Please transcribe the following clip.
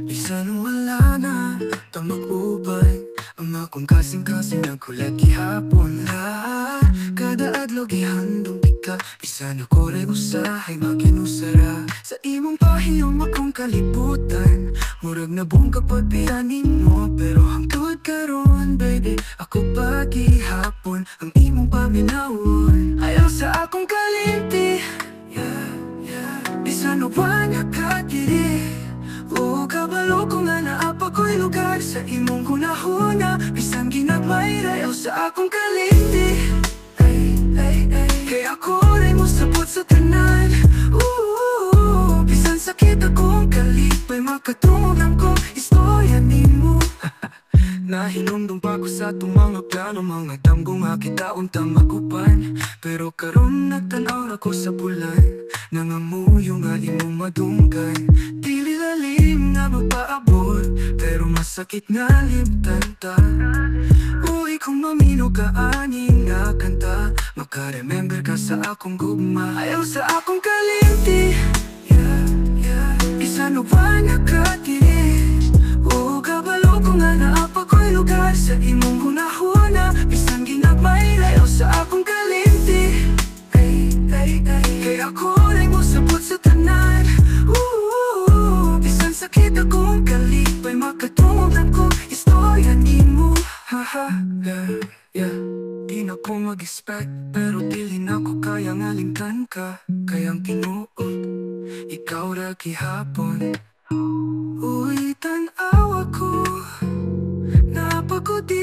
Bisan wala na tamag-uban ang akong kasing-kasing ng kulat gihapon lahat. Kada adlaw gihandong ka, bisan ako rin usahay makinusara sa imong pahiyong akong kalibutan. Murag na buong kapagbiyanin mo, pero hangtod karon baby, ako pa gihapon ang imong paminawon. Ayaw sa akong kalimti, bisan uban ka diri. Oo, kabalo ko nga naapa ko'y lugar sa imong hunahuna. Bisan ginagmay rayaw sa akong kalimti. Kaya ako rin mo sabot sa tanan. Bisan sakit akong kalipay, makatungog ang kong istorya ni mo. Nahinumdum pa ko sa itong mga plano, mga damgo nga kita untang makupan. Pero karon nagtanaw na ko sa bulan, nangamuyo nga imong madunggan. Dili lalim na magpaabot, pero masakit nga limtan ta. Uy, kung mamino ka aning nga kanta, makaremember ka sa akong gugma. Ayaw sa akong kalimti, bisan uban ka diri. Oo, kabalo ko nga naapa ko'y lugar sa imong hunahuna. Bisan ginagmay rayaw sa akong kalimti. Kaya ako rin mo sabot sa tanan. Bisan sakit akong kalipay, makatungog ang kong istorya ni mo. Di na ko mag-expect, pero dili na ko kaya ngalimtan ka. Kayang tinuod, ikaw ra gihapon. Uy, tanaw ako, napagod di